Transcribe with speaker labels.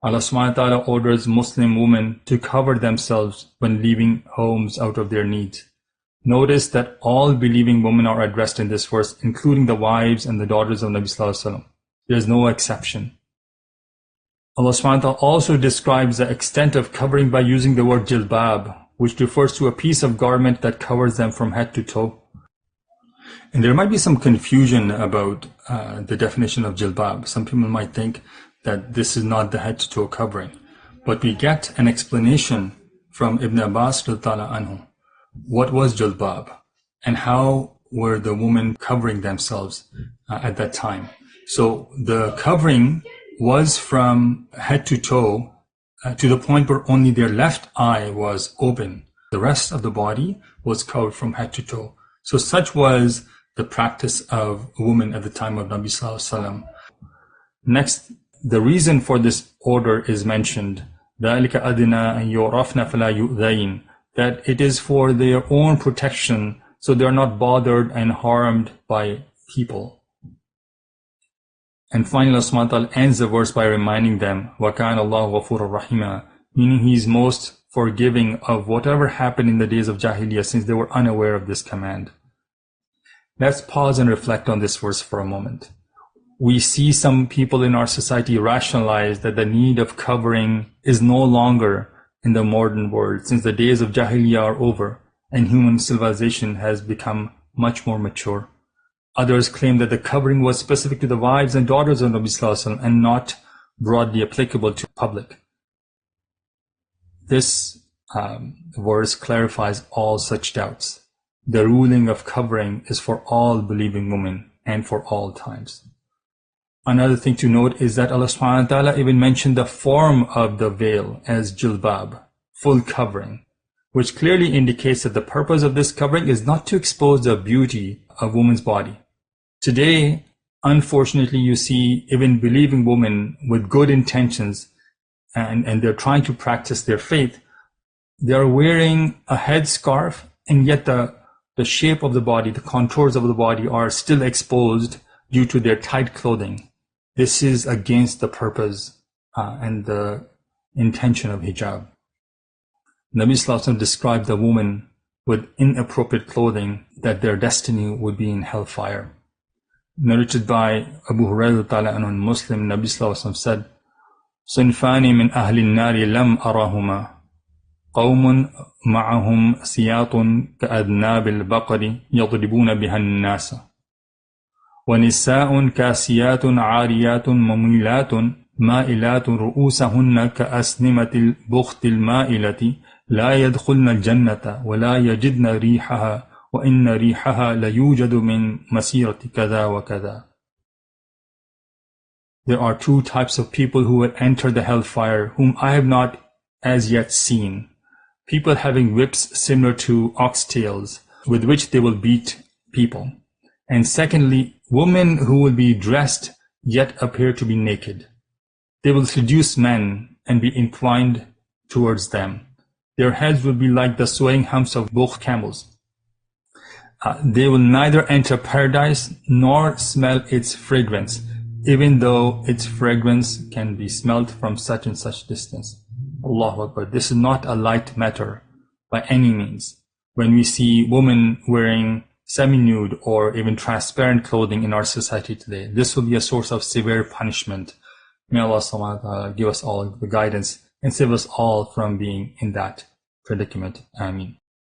Speaker 1: Allah subhanahu wa ta'ala orders Muslim women to cover themselves when leaving homes out of their needs. Notice that all believing women are addressed in this verse, including the wives and the daughters of Nabi Sallallahu Alaihi Wasallam. There is no exception. Allah subhanahu wa ta'ala also describes the extent of covering by using the word jilbab, which refers to a piece of garment that covers them from head to toe. And there might be some confusion about the definition of jilbab. Some people might think that this is not the head to toe covering. But we get an explanation from Ibn Abbas radhiyallahu anhu. What was jilbab and how were the women covering themselves at that time? So the covering was from head to toe to the point where only their left eye was open. The rest of the body was covered from head to toe. So such was the practice of women at the time of Nabi Sallallahu Alaihi Wasallam. Next, the reason for this order is mentioned. ذَلِكَ أَدْنَى أَنْ يُعْرَفْنَ فَلَا يُؤْذَيْنَ, that it is for their own protection, so they are not bothered and harmed by people. And finally, Allah subhanahu wa ta'ala ends the verse by reminding them, وَكَانَ اللَّهُ غَفُورًا رَحِيمًا, meaning He is most forgiving of whatever happened in the days of Jahiliyyah, since they were unaware of this command. Let's pause and reflect on this verse for a moment. We see some people in our society rationalize that the need of covering is no longer in the modern world, since the days of Jahiliyyah are over and human civilization has become much more mature. Others claim that the covering was specific to the wives and daughters of Nabi Sallallahu Alaihi Wasallam and not broadly applicable to public. This verse clarifies all such doubts. The ruling of covering is for all believing women and for all times. Another thing to note is that Allah subhanahu wa ta'ala even mentioned the form of the veil as jilbab, full covering, which clearly indicates that the purpose of this covering is not to expose the beauty of woman's body. Today, unfortunately, you see even believing women with good intentions and they're trying to practice their faith. They're wearing a headscarf, and yet the shape of the body, the contours of the body are still exposed due to their tight clothing. This is against the purpose and the intention of hijab. Nabi Sallallahu Alaihi Wasallam described the woman with inappropriate clothing that their destiny would be in hellfire. Narrated by Abu Hurairah ta'ala anhu, Muslim, Nabi Sallallahu Alaihi Wasallam said, "Sinfani min ahli an-nari lam arahuma, qawmun ma'ahum siyatun ka'adnab al-baqari yadribuna biha an-nasa, wa nisa'un kasiyatun 'ariyatun mumilatun ma'ilatun ru'usahunna ka'asnimatil bukhtil ma'ilati لا يدخلن الجنة ولا يجدن ريحها وإن ريحها ليوجد من مسيرة كذا وكذا." There are two types of people who will enter the hellfire, whom I have not as yet seen. People having whips similar to oxtails, with which they will beat people. And secondly, women who will be dressed yet appear to be naked. They will seduce men and be inclined towards them. Their heads will be like the swaying humps of both camels. They will neither enter paradise nor smell its fragrance, even though its fragrance can be smelt from such and such distance. Allahu Akbar. This is not a light matter by any means. When we see women wearing semi-nude or even transparent clothing in our society today, this will be a source of severe punishment. May Allah subhanahu wa ta'ala give us all the guidance and save us all from being in that predicament. Ameen.